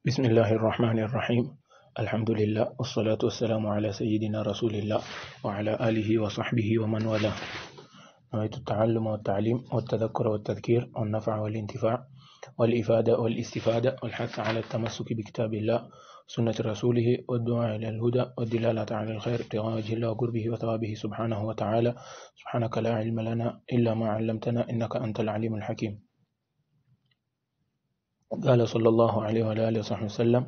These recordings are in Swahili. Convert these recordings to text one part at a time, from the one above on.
بسم الله الرحمن الرحيم. الحمد لله والصلاة والسلام على سيدنا رسول الله وعلى آله وصحبه ومن والاه. نويت التعلم والتعليم والتذكر والتذكير والنفع والانتفاع والإفادة والاستفادة والحث على التمسك بكتاب الله سنة رسوله والدعاء إلى الهدى والدلالة على الخير ابتغاء وجه الله وقربه وثوابه سبحانه وتعالى. سبحانك لا علم لنا إلا ما علمتنا إنك أنت العليم الحكيم. قال صلى الله عليه وآله وصحبه وسلم: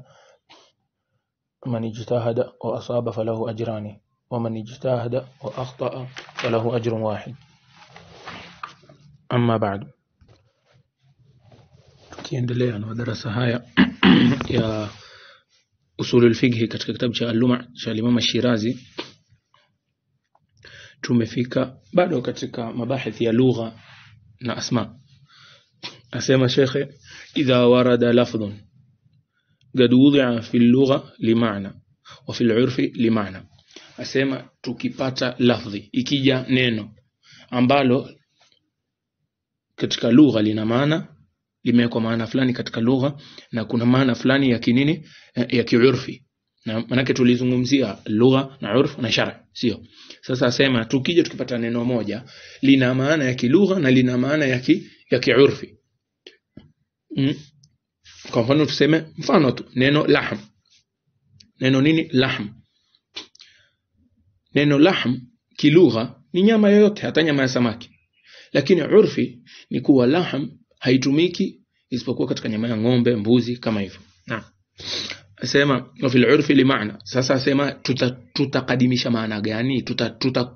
من اجتهد وأصاب فله أجران ومن اجتهد وأخطأ فله أجر واحد. أما بعد، tukiendelea na darasa haya ya usulul fiqh katika kitabu cha Al-Luma' cha Imam Shirazi, tumefika bado katika mabahithi ya lugha na asma. Asema shekhe: idha warada lafdhun qad wudi'a fi al-lugha lima'na wa fi al-'urfi lima'na. Asema tukipata lafdhi, ikija neno ambalo katika lugha lina maana, limewekwa maana fulani katika lugha na kuna maana fulani ya kinini, ya kiurfi. Na manake tulizungumzia lugha na urf na shara, sio? Sasa asema tukija tukipata neno moja lina maana ya kilugha na lina maana ya kiurfi. Kwa mfano tuseme mfano tu neno lahm. Neno nini? Lahm. Neno lahm kilugha ni nyama yoyote, hata nyama ya samaki. Lakini urfi ni kuwa lahm haitumiki isipokuwa katika nyama ya ng'ombe, mbuzi kama hivyo. Naam. Asema wa fil urfi li maana. Sasa asema tutakadimisha maana gani?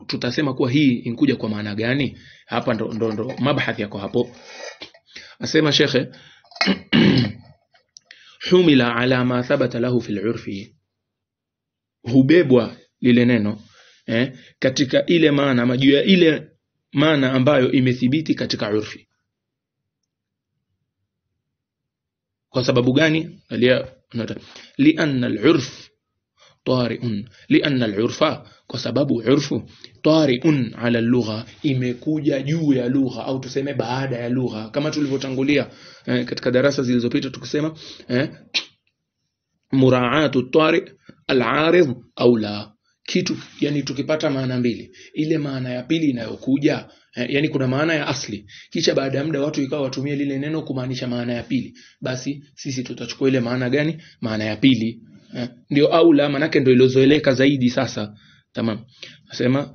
Tutasema kuwa hii inkuja kwa maana gani? Hapa ndo mabahathi yako hapo. Asema shekhe: humila ala ma thabata lahu fil urfi, hubebwa lile neno katika ile maana ama juu ya ile maana ambayo imethibiti katika urfi. Kwa sababu gani? lianna al-urf tari'un, lianna al-urfa, kwa sababu urfu tari'un ala al-lugha, imekuja juu ya lugha au tuseme baada ya lugha, kama tulivyotangulia katika darasa zilizopita tukisema muraatu at-tari' al-arid au la kitu. Yani tukipata maana mbili, ile maana ya pili inayokuja, yani kuna maana ya asli kisha baada ya muda watu ikawa watumie lile neno kumaanisha maana ya pili, basi sisi tutachukua ile maana gani? Maana ya pili. Ndio aula, manake ndio ilozoeleka zaidi sasa. Tamam. Nasema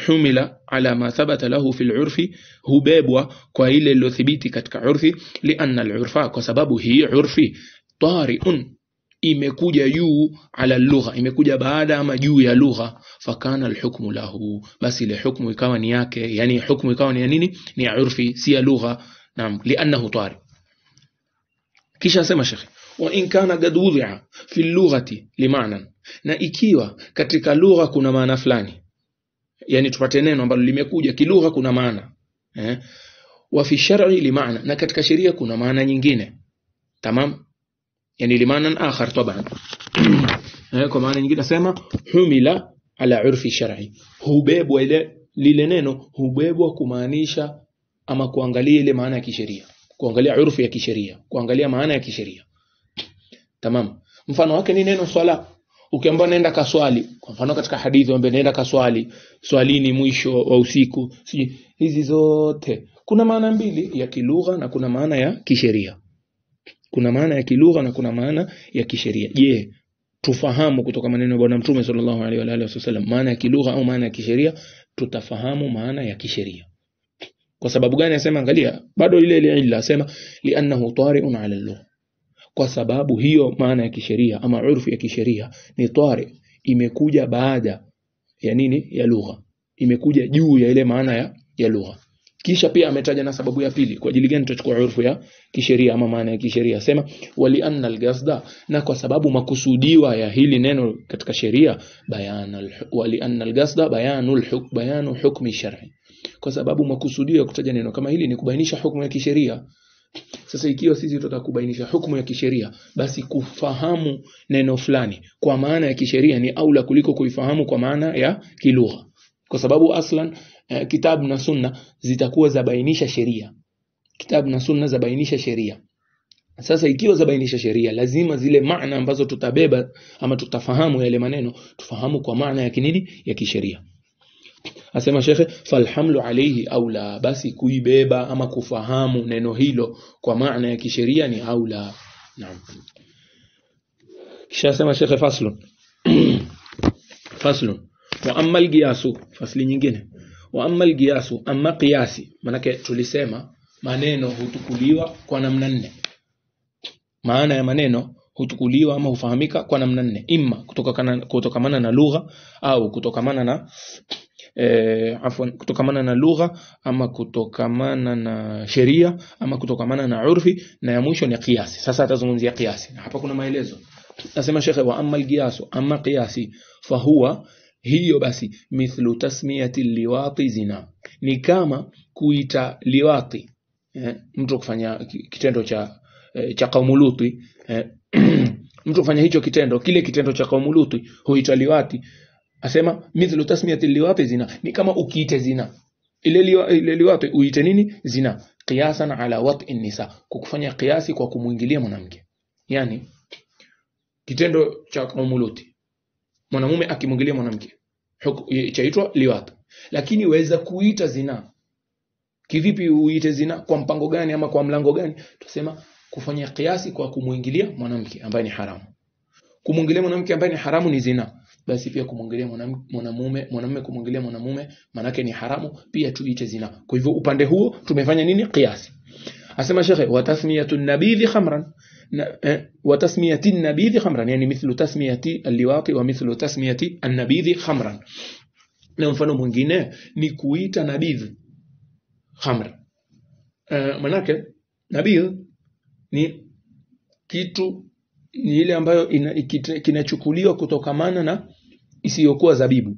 humila ala ma thabata lahu fil urfi, hubebwa kwa ile iliyothibiti katika urfi. Lianna al-urfa, kwa sababu hii urfi tari'un, imekuja juu ala lugha, imekuja baada ama juu ya lugha. Fakana al-hukmu lahu, basi ile hukmu ikawa ni yake, yani hukmu ikawa ni ya nini? Ni ya urfi, si ya lugha. Naam, liannahu tari. Kisha sema shekhi: wa in kana qad wudi'a fi lughati limaana, na ikiwa katika lugha kuna maana fulani, yani tupate neno ambalo limekuja kilugha kuna maana, wa fi shar'i limaana, na katika sheria kuna maana nyingine. Tamam, yani limaana akhar taban. Kwa maana nyingine nasema humila ala urfi shar'i, hubebwa lile neno hubebwa kumaanisha ama kuangalia ile maana ya kisheria, kuangalia urfi ya kisheria, kuangalia maana ya kisheria. Tamam. Mfano wake ni neno swala. Ukiambiwa nenda kaswali, kwa mfano katika hadithi ambaye nenda kaswali, swalini mwisho wa usiku, hizi zote kuna maana mbili, ya kilugha na kuna maana ya kisheria. Kuna maana ya kilugha na kuna maana ya kisheria. Je, tufahamu kutoka maneno ya Bwana Mtume sallallahu alaihi wa alihi wasallam maana ya kilugha au maana ya kisheria? Tutafahamu maana ya kisheria. Kwa sababu gani? Asema angalia, bado ile illa, asema li'annahu tari'un 'ala al-lugha, kwa sababu hiyo maana ya kisheria ama urfu ya kisheria ni tari, imekuja baada ya nini? Ya lugha, imekuja juu ya ile maana ya lugha. Kisha pia ametaja na sababu ya pili, kwa ajili gani tutachukua urfu ya kisheria ama maana ya kisheria. Sema wali anna al-qasda, na kwa sababu makusudiwa ya hili neno katika sheria wali anna al-qasda bayanu hukmi shar'i, kwa sababu makusudio ya kutaja neno kama hili ni kubainisha hukumu ya kisheria. Sasa ikiwa sisi tutakubainisha hukumu ya kisheria, basi kufahamu neno fulani kwa maana ya kisheria ni aula kuliko kuifahamu kwa maana ya kilugha, kwa sababu aslan kitabu na sunna zitakuwa zabainisha sheria. Kitabu na sunna zabainisha sheria. Sasa ikiwa zabainisha sheria, lazima zile maana ambazo tutabeba ama tutafahamu yale maneno tufahamu kwa maana ya kinini, ya kisheria. Asema shekhe, falhamlu alayhi aula, basi kuibeba ama kufahamu neno hilo kwa maana ya kisheria ni aula. Naam. Kisha asema shekhe, faslun faslun wa amma alqiyasu, fasli nyingine. Wa amma alqiyasu, amma qiyasi, manake tulisema maneno hutukuliwa kwa namna nne. Maana ya maneno hutukuliwa ama hufahamika kwa namna nne, imma kutokamana na lugha, au kutokamana na kutokamana na lugha, ama kutokamana na sheria, ama kutokamana na urfi, na ya mwisho ni qiyasi. Sasa atazungumzia qiyasi. Hapa kuna maelezo. Nasema shekhe, wa amma alqiyasu, amma qiyasi fahuwa, hiyo basi mithlu tasmiyati liwati zina, ni kama kuita liwati, mtu kufanya kitendo cha kaumu Luti, mtu kufanya hicho kitendo, kile kitendo cha kaumu Luti huita liwati. Asema mithlu tasmiyati liwati zina, ni kama ukiite zina ile liwati uite nini, zina, qiyasan ala wat'i nisa, kukufanya qiyasi kwa kumuingilia mwanamke. Yani kitendo cha kaumu Luti, mwanamume akimwingilia mwanamke chaitwa liwati, lakini waweza kuita zina. Kivipi uite zina? Kwa mpango gani ama kwa mlango gani? Tusema kufanya kiasi kwa kumuingilia mwanamke ambaye ni haramu. Kumuingilia mwanamke ambaye ni haramu ni zina, basi pia kumuingilia mwanamume kumuingilia mwanamume manake ni haramu, pia tuite zina. Kwa hivyo upande huo tumefanya nini? Kiasi. Asema shekhe, wa tasmiyatu an-nabidhi khamran, wa tasmiyati an-nabidhi khamran, yani mithlu tasmiyati al-liwati wa mithlu tasmiyati an-nabidhi khamran. Na mfano mwingine ni kuita nabidh khamr. Manake nabidh ni kitu, ni ile ambayo kinachukuliwa kutokamana na isiyokuwa zabibu.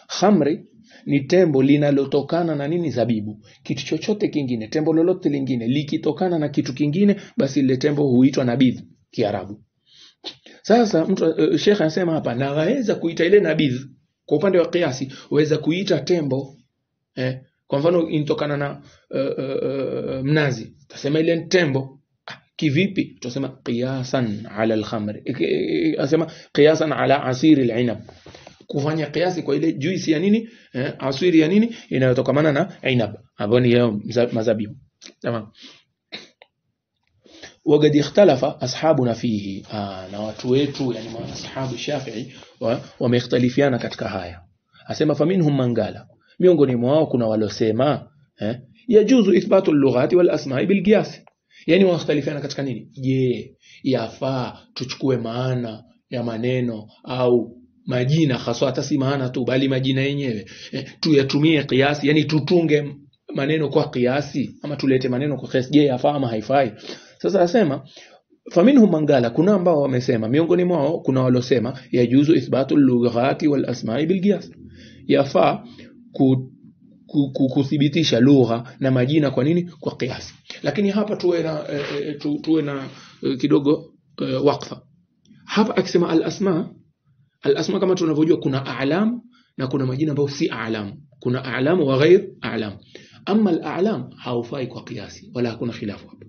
Khamri ni tembo linalotokana na nini? Zabibu. Kitu chochote kingine, tembo lolote lingine likitokana na kitu kingine, basi ile tembo huitwa nabidh Kiarabu. Sasa mtu Sheikh anasema hapa, na waweza kuita ile nabidh kwa upande wa kiasi, waweza kuita tembo kwa mfano intokana na mnazi, tasema ile tembo. Kivipi? Tutasema qiyasan ala al-khamr, asema qiyasan ala asir al-inab, kufanya qiyasi kwa ile juisi ya nini, asiri ya nini inayotokamana na inab, ambayo ni mazabibu. Tamam. Waqad ikhtalafa ashabuna fihi, na watu wetu yani ashabu Shafi'i wamekhtalifiana katika haya. Asema faminhum man qala, miongoni mwao kuna walosema yajuzu ithbatu al-lughati wal asma'i bil qiyas. Yani wakhtalifiana katika nini? Je, yafaa tuchukue maana ya maneno au majina, haswa hata si maana tu bali majina yenyewe tuyatumie kiasi, yani tutunge maneno kwa kiasi ama tulete maneno kwa kiasi? Je, yafaa ama haifai? Sasa asema faminhum man qala, kuna ambao wamesema, miongoni mwao kuna walosema yajuzu ithbatu al-lughati wal asma'i bil qiyas, yafaa kuthibitisha lugha na majina kwa nini? Kwa kiasi. Lakini hapa tuwe na kidogo waqfa. Hapa akisema al-asma kama tunavyojua kuna a'lam na kuna majina ambayo si a'lam, kuna a'lam wa ghair a'lam. Amma al-a'lam haufai kwa kiasi wala hakuna khilafu hapa.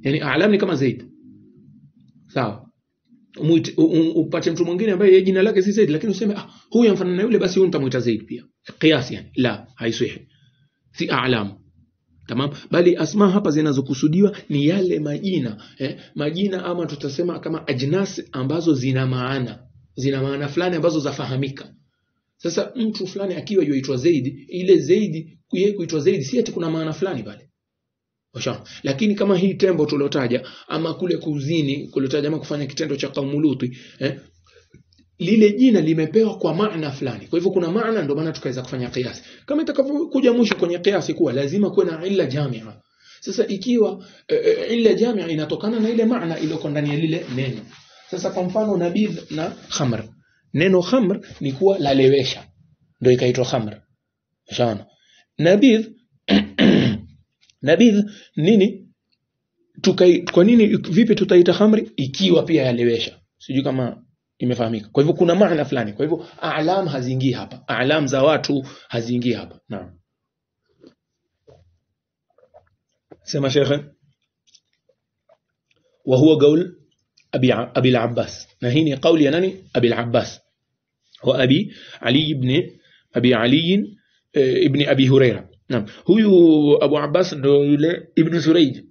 Yani a'lam ni kama Zaid, sawa, upate mtu mwingine ambaye jina lake si Zaid lakini useme huyu yamfanana na yule, basi huyu nitamuita Zaid pia kiasi, yani la, haisihi, si a'lam. Tamam. Bali asma hapa zinazokusudiwa ni yale majina majina ama tutasema kama ajnas ambazo zina maana fulani ambazo zafahamika. Sasa mtu fulani akiwa yuaitwa Zaid, ile Zaid yeye kuitwa Zaid si eti kuna maana fulani pale. Washa. Lakini kama hii tembo tulotaja ama kule kuzini kulotaja ama kufanya kitendo cha kaumu Luti, lile jina limepewa kwa maana fulani. Kwa hivyo kuna maana, ndio maana tukaweza kufanya kiasi. Kama itakavyokuja mwisho kwenye kiasi kuwa lazima kuwe na illa jamia. Sasa ikiwa illa jamia inatokana na ile maana iliyoko ndani ya lile neno. Sasa kwa mfano nabidh na khamr. Neno khamr ni kuwa lalewesha, ndio ikaitwa khamr. Sawa. Nabidh nabidh nini? Kwa nini vipi tutaita khamri ikiwa pia yalewesha? Sijui kama imefahamika. Kwa hivyo kuna maana fulani. Kwa hivyo a'lam haziingii hapa. A'lam za watu haziingii hapa. Naam. Sema Sheikh, وهو قول أبي العباس. نهيني قول يناني أبي العباس وأبي علي بن أبي علي ابن أبي هريرة. نعم هو أبو عباس ابن سريج.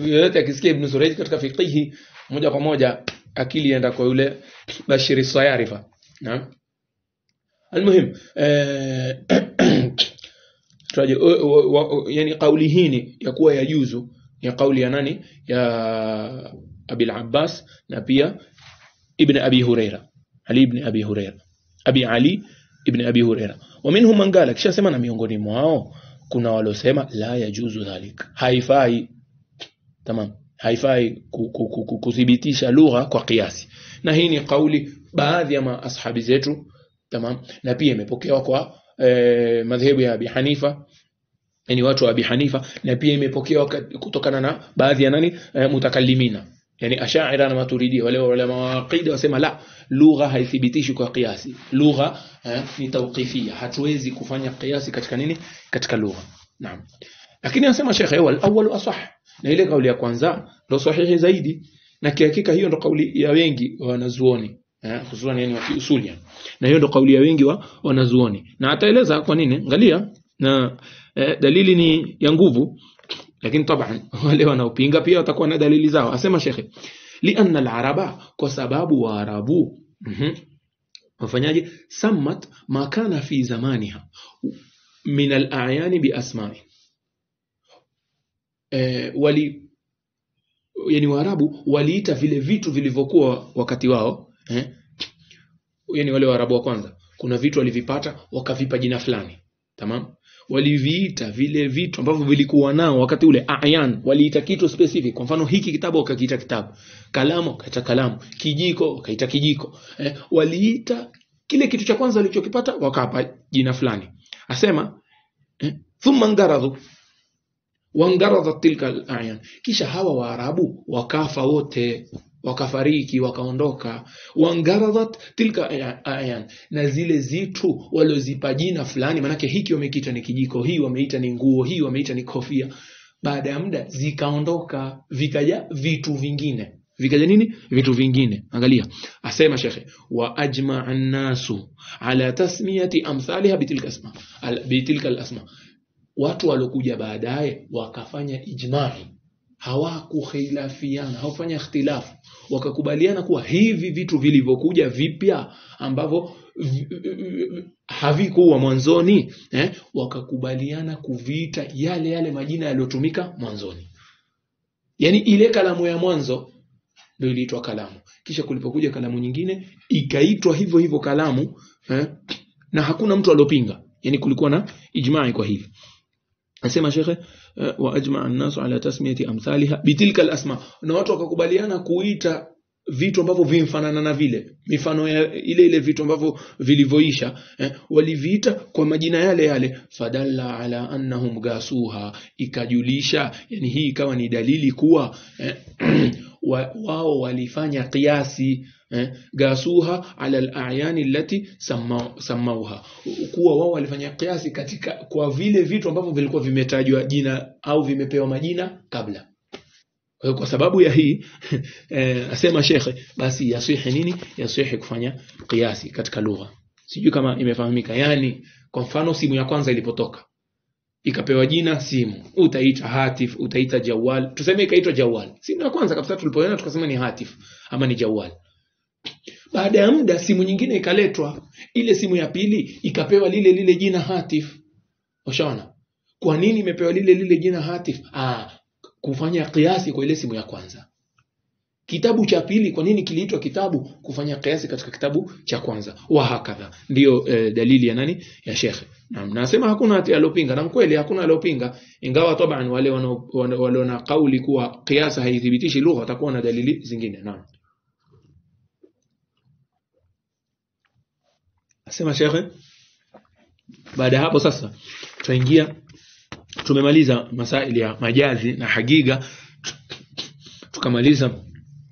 yoyote akisikia Ibn Surayj katika fiqhi moja kwa moja akili inaenda kwa yule Bashir as-Sayarifa. Naam, almuhim tutaje yani kauli hii ya kuwa yajuzu ya kauli ya nani, ya Abi al-Abbas na pia Ibn Abi Huraira, Ali ibn Abi Huraira, Abi Ali ibn Abi Huraira. ومنهم من قال kisha sema na miongoni mwao kuna walosema la yajuzu dhalik, haifai. Tamam, haifai kudhibitisha lugha kwa kiasi, na hii ni kauli baadhi ya maashabi zetu. Tamam, na pia imepokewa kwa madhehebu ya Abi Hanifa, yani watu wa Abi Hanifa, na pia imepokewa kutokana na baadhi ya nani mutakallimina, yani Ash'ari na Maturidi. Wale ulama wa aqida wasema la, lugha haithibitishi kwa kiasi, lugha ni tawqifia, hatuwezi kufanya kiasi katika nini, katika lugha. Naam, lakini anasema Sheikh wal awwal asah, na ile kauli ya kwanza ndio sahihi zaidi, na kihakika hiyo ndio kauli ya wengi wanazuoni hususan yani wa kiusuli, na hiyo ndio kauli ya wengi wa wanazuoni, na ataeleza kwa nini. Angalia, na dalili ni ya nguvu, lakini taban wale wanaopinga pia watakuwa na dalili zao. Asema Sheikh lianna al-araba, kwa sababu waarabu wafanyaje, sammat ma kana fi zamaniha min al-a'yan bi asma'i, yani waarabu waliita vile vitu vilivyokuwa wakati wao yani wale waarabu wa kwanza kuna vitu walivipata wakavipa jina fulani. Tamam, waliviita vile vitu ambavyo vilikuwa nao wakati ule a'yan, waliita kitu specific. Kwa mfano hiki kitabu wakakiita kitabu, kalamu kaita kalamu, kijiko kaita kijiko, waliita kile kitu cha kwanza walichokipata wakapa jina fulani. Asema thumma ngaradhu wangaradhat tilka al-a'yan, kisha hawa waarabu wakafa wote, wakafariki wakaondoka. Wangaradhat tilka a'yan, na zile zitu walozipa jina fulani, manake hiki wamekiita ni kijiko, hii wameita ni nguo, hii wameita ni kofia. Baada ya muda zikaondoka, vikaja vitu vingine. Vikaja nini? Vitu vingine. Angalia, asema Sheikh wa ajma'a an-nasu ala tasmiyati amthaliha bitilka al-asma, watu walokuja baadaye wakafanya ijma'i, hawakukhilafiana, hawafanya ikhtilafu, wakakubaliana kuwa hivi vitu vilivyokuja vipya ambavyo havikuwa mwanzoni wakakubaliana kuviita yale yale majina yaliyotumika mwanzoni. Yani ile kalamu ya mwanzo ndio iliitwa kalamu, kisha kulipokuja kalamu nyingine ikaitwa hivyo hivyo kalamu na hakuna mtu aliyopinga, yani kulikuwa na ijma'i kwa hili. Asema Sheikh wa ajma'a an-nas ala tasmiyati amthaliha bitilka al-asma, na watu wakakubaliana kuita vitu ambavyo vimfanana na vile mifano ya ile vitu ambavyo vilivyoisha waliviita kwa majina yale yale. Fadalla ala annahum gasuha, ikajulisha, yani hii ikawa ni dalili kuwa wao walifanya qiyasi gasuha ala al-a'yan allati samauha, kuwa wao walifanya qiyasi katika kwa vile vitu ambavyo vilikuwa vimetajwa jina au vimepewa majina kabla. Kwa sababu ya hii asema Sheikh basi yasihi nini, yasihi kufanya qiyasi katika lugha. Sijui kama imefahamika. Yani kwa mfano simu ya kwanza ilipotoka ikapewa jina simu, utaita hatif, utaita jawal, tuseme ikaitwa jawal. Simu ya kwanza kabisa tulipoona tukasema ni hatif ama ni jawal. Baada ya muda simu nyingine ikaletwa, ile simu ya pili ikapewa lile jina hatif. Ushaona kwa nini imepewa lile jina hatif? Kufanya kiasi kwa ile simu ya kwanza. Kitabu cha pili kwa nini kiliitwa kitabu? Kufanya kiasi katika kitabu cha kwanza. Wa hakadha. Ndio dalili ya nani? Ya Sheikh. Naam, nasema hakuna ati alopinga, na kweli hakuna alopinga, ingawa taban wale wana kauli kuwa kiasi haithibitishi lugha watakuwa na dalili zingine. Naam. Asema Sheikh baada hapo sasa tutaingia, tumemaliza masaili ya majazi na hagiga, tukamaliza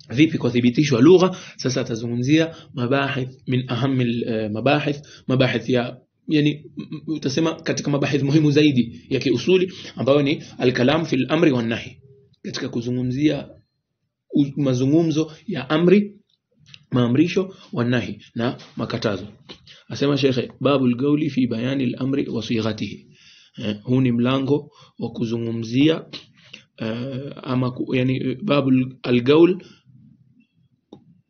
vipi kudhibitishwa lugha. Sasa atazungumzia mabahith min aham mabahith ya, yani utasema katika mabahith muhimu zaidi ya kiusuli ambayo ni al-kalam fil amri wan nahi, katika kuzungumzia mazungumzo ya amri, maamrisho, wanahi na makatazo. Asema Sheikh, babul qawli fi bayani al-amri wa sighatihi. Huu ni mlango wa kuzungumzia ama yani babul al-qawl,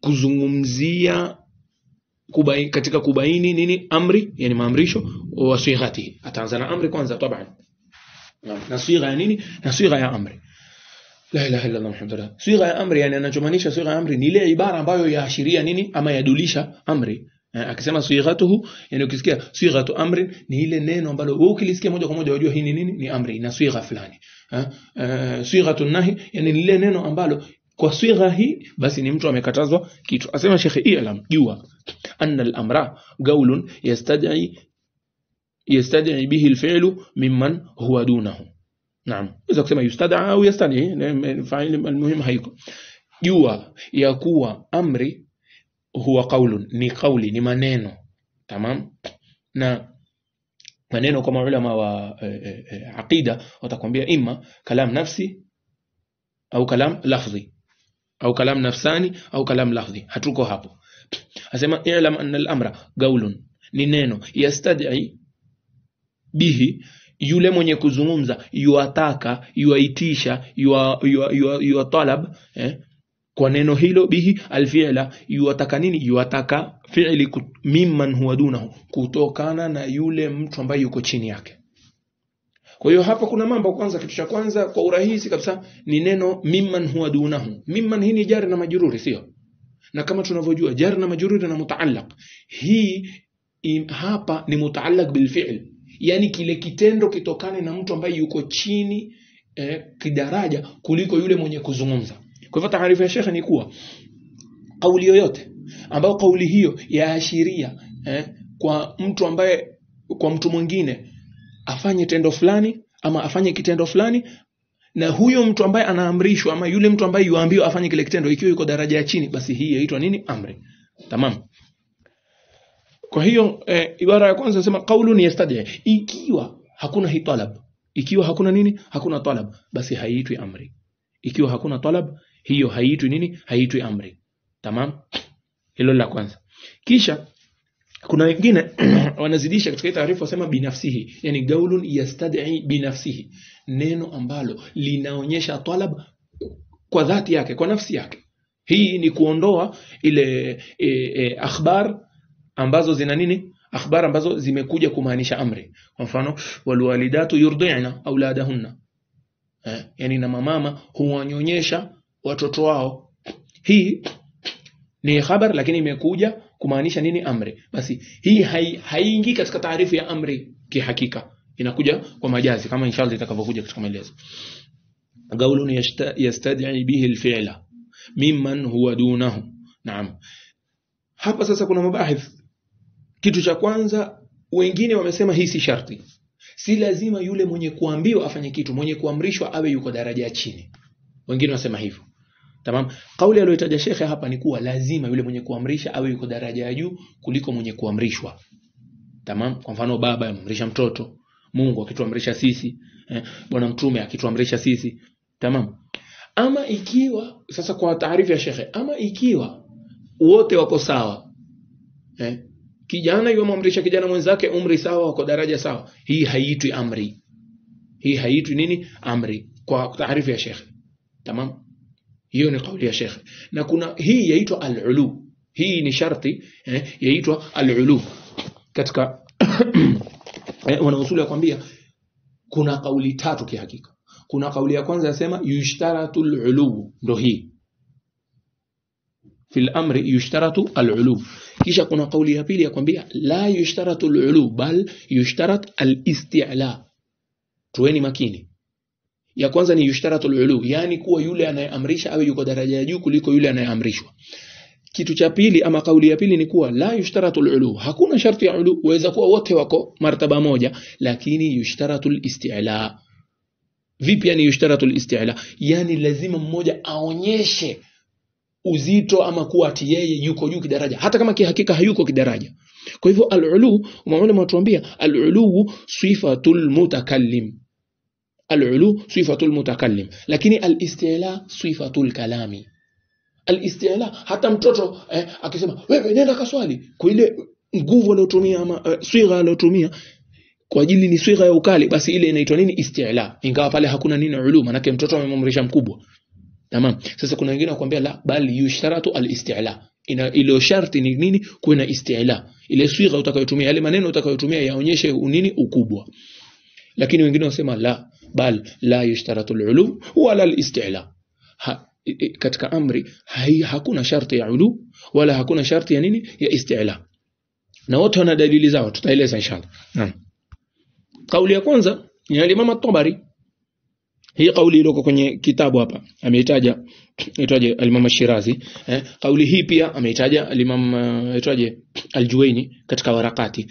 kuzungumzia katika kubaini nini amri, yani maamrisho, wa sighatihi. Ataanza na amri kwanza taban, na sigha ya nini, na sigha ya amri. La ilaha illa Allah Muhammadur Rasul. Sigha ya amri, yani anachomaanisha sigha ya amri ni ile ibara ambayo yaashiria nini ama yadulisha amri. Akisema sighatuhu, yani ukisikia sighatu amrin ni ile neno ambalo wewe ukilisikia moja kwa moja unajua hii ni nini, ni amri na sigha fulani. Sighatu nahi, yani ni ile neno ambalo kwa sigha hii basi ni mtu amekatazwa kitu. Asema Sheikh, i'lam, jua anna al-amra qawlun yastad'i bihi al-fi'lu mimman huwa dunahu. Naam, unaweza kusema yustad'a au yastad'i, fa'il almuhim haiko. Jua ya kuwa amri huwa qaulun, ni kauli, ni maneno. Tamam, na maneno kama ulama wa aqida watakwambia imma kalam nafsi au kalam lafzi au kalam nafsani au kalam lafzi. Hatuko hapo. Asema i'lam anna al-amra qaulun, ni neno, yastad'i bihi, yule mwenye kuzungumza yuataka, yuaitisha, yuatalab kwa neno hilo, bihi alfi'la, yuataka nini, yuataka fi'li mimman huwa dunahu, kutokana na yule mtu ambaye yuko chini yake. Kwa hiyo hapa kuna mambo. Kwanza, kitu cha kwanza kwa urahisi kabisa ni neno mimman huwa dunahu. Mimman hii ni jar na majruri, sio? Na kama tunavyojua jar na majruri na mutaallaq, hii hapa ni mutaallaq bil fi'l, yani kile kitendo kitokane na mtu ambaye yuko chini kidaraja kuliko yule mwenye kuzungumza. Kwa hivyo taarifa ya Sheikh ni kuwa kauli yoyote ambayo kauli hiyo yaashiria kwa mtu ambaye, kwa mtu mwingine afanye tendo fulani ama afanye kitendo fulani, na huyo mtu ambaye anaamrishwa ama yule mtu ambaye yuambiwa afanye kile kitendo ikiwa yuko daraja ya chini, basi hii inaitwa nini, amri. Tamam. Kwa hiyo ibara ya kwanza nasema qaulun yastad'i, ikiwa hakuna hii talab, ikiwa hakuna nini, hakuna talab, basi haiitwi amri. Ikiwa hakuna talab, hiyo haiitwi nini, haiitwi amri. Tamam, hilo la kwanza. Kisha kuna wengine wanazidisha katika taarifa, wasema binafsihi, yani qaulun yastad'i binafsihi, neno ambalo linaonyesha talab kwa dhati yake, kwa nafsi yake. Hii ni kuondoa ile akhbar ambazo zina nini, akhbar ambazo zimekuja kumaanisha amri. Kwa mfano, walwalidatu yurdi'na auladahunna, yani na mama huwanyonyesha watoto wao. Hii ni habari lakini imekuja kumaanisha nini, amri. Basi hii haingii katika taarifu ya amri kihakika, inakuja kwa majazi kama inshallah itakavyokuja katika maelezo. Qaulun yastad'i bihi al-fi'la mimman huwa dunahu. Naam, hapa sasa kuna mabahith. Kitu cha kwanza, wengine wamesema hii si sharti, si lazima yule mwenye kuambiwa afanye kitu, mwenye kuamrishwa awe yuko daraja ya chini. Wengine wasema hivyo. Tamam, kauli aliyotaja shekhe hapa ni kuwa lazima yule mwenye kuamrisha awe yuko daraja ya juu kuliko mwenye kuamrishwa. Tamam, kwa mfano baba amrisha mtoto, Mungu akituamrisha sisi, bwana mtume akituamrisha sisi. Tamam. Ama ikiwa sasa kwa taarifa ya shekhe, ama ikiwa wote wako sawa, kijana yomamrisha kijana mwenzake umri sawa, wako daraja sawa, hii haiitwi amri. Hii haiitwi nini, amri kwa taarifa ya shekhe. Tamam, hiyo ni kauli ya shekhe. Na kuna hii yaitwa al-ulu, hii ni sharti, yaitwa al-ulu katika wanausuli ya kwambia kuna kauli tatu kihakika. Kuna kauli ya kwanza yasema yushtaratu al-ulu, ndo hii fil amri yushtaratu al-ulu. Kisha kuna kauli ya pili ya kwambia la yushtaratu al-ulu bal yushtarat al-isti'la. Tuweni makini. Ya kwanza ni yushtaratu al-ulu, yani kuwa yule anayeamrisha awe yuko daraja ya juu kuliko yule anayeamrishwa. Kitu cha pili ama kauli ya pili ni kuwa la yushtaratu al-ulu, hakuna sharti ya ulu, waweza kuwa wote wako martaba moja, lakini yushtaratu al-isti'la. Vipi yani yushtaratu al-isti'la? Yani lazima mmoja aonyeshe uzito ama kuwa ati yeye yuko juu kidaraja, hata kama kihakika hayuko kidaraja. Kwa hivyo al-ulu, maana mtuambia al-ulu sifatul mutakallim, al-ulu sifatul mutakallim, lakini al-isti'la sifatul kalami. Al-isti'la, hata mtoto akisema wewe nenda kaswali, kwa ile nguvu aliyotumia ama swigha aliyotumia kwa ajili ni swigha ya ukali, basi ile inaitwa nini? Isti'la, ingawa pale hakuna nini ulum, manake mtoto amemamrisha mkubwa. Tamam. Sasa kuna wengine wakwambia la, bali yushtaratu al-isti'la, ile sharti ni nini? Kuna isti'la, ile swigha utakayotumia, yale maneno utakayotumia yaonyeshe nini? Ukubwa. Lakini wengine wasema la, bal la yushtaratu al-ulum wala al-isti'la. Katika amri hakuna sharti ya ulu wala hakuna sharti ya nini? Ya isti'la. Na wote wana dalili zao, tutaeleza inshallah. Naam. Kauli ya kwanza ni al-Imam at-Tabari. Hii kauli iliyoko kwenye kitabu hapa ameitaja aitwaje al-Imam Shirazi. Kauli hii pia ameitaja al-Imam aitwaje al-Juwayni katika warakati.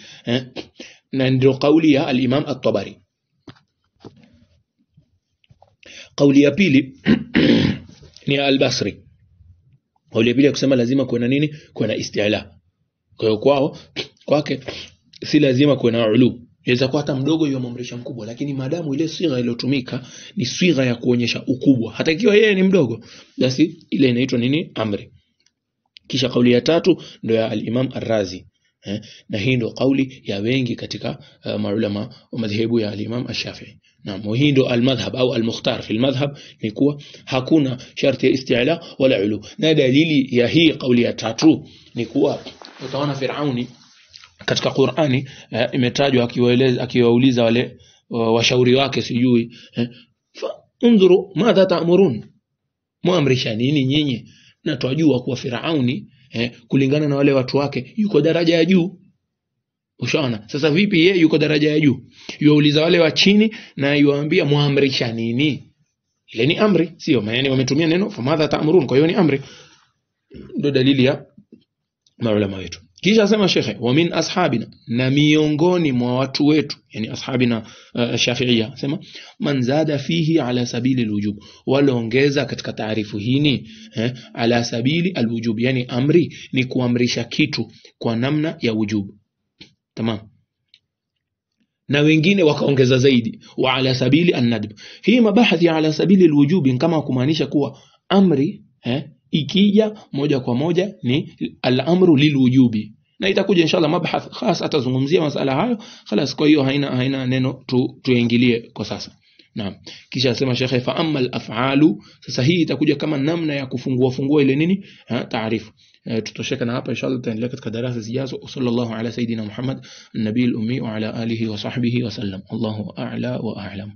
Na ndio kauli ya al-Imam at-Tabari. Kauli ya pili ni al-Basri. Kauli ya pili kusema lazima kuwe na nini? Kuwe na isti'la. Kwa hiyo kwake si lazima kuwe na ulu. Inaweza kuwa hata mdogo yomamrisha mkubwa, lakini madamu ile sigha iliyotumika ni sigha ya kuonyesha ukubwa, hata ikiwa yeye ni mdogo, basi ile inaitwa nini? Amri. Kisha kauli ya tatu ndio ya al-Imam Ar-Razi. Na hii ndio kauli ya wengi katika maulama wa madhehebu ya al-Imam Ash-Shafi'i. Na hii ndio al-madhhab au al-mukhtar fi al-madhhab, ni kuwa hakuna sharti ya isti'la wala ulu. Na dalili ya hii kauli ya tatu ni kuwa utaona Firauni katika Qur'ani imetajwa akiwauliza wale washauri wake, sijui unzuru madha ta'murun, muamrisha nini nyinyi? Na twajua kuwa Firauni kulingana na wale watu wake yuko daraja ya juu. Ushaona sasa vipi yeye yuko daraja ya juu, yuauliza wale wa chini na yuambia muamrisha nini? Ile ni amri, sio maana wametumia neno famadha ta'murun, kwa hiyo ni amri. Ndio dalili ya maulama wetu. Kisha asema shekhe, wa min ashabina, na miongoni mwa watu wetu, yani ashabina Shafi'iyya, asema man zada fihi ala sabili alwujub, walaongeza katika taarifu hii ala sabili alwujub, yani amri ni kuamrisha kitu kwa namna ya wujub. Tamam. Na wengine wakaongeza zaidi wa ala sabili an-nadb. Hii mabahathi ala sabili alwujub kama kumaanisha kuwa amri ikija moja kwa moja ni al-amru lilwujubi, na itakuja inshallah mabahath khas atazungumzia masala hayo. Khalas, kwa hiyo haina neno tuingilie kwa sasa. Naam. Kisha asema shekhe, fa amma al-af'alu, sasa hii itakuja kama namna ya kufungua ile nini taarifu. Tutosheka na hapa, inshallah tutaendelea katika darasa zijazo. Sallallahu ala sayidina Muhammad an-nabiyil ummi wa ala alihi wa sahbihi wa sallam. Allahu a'la wa a'lam.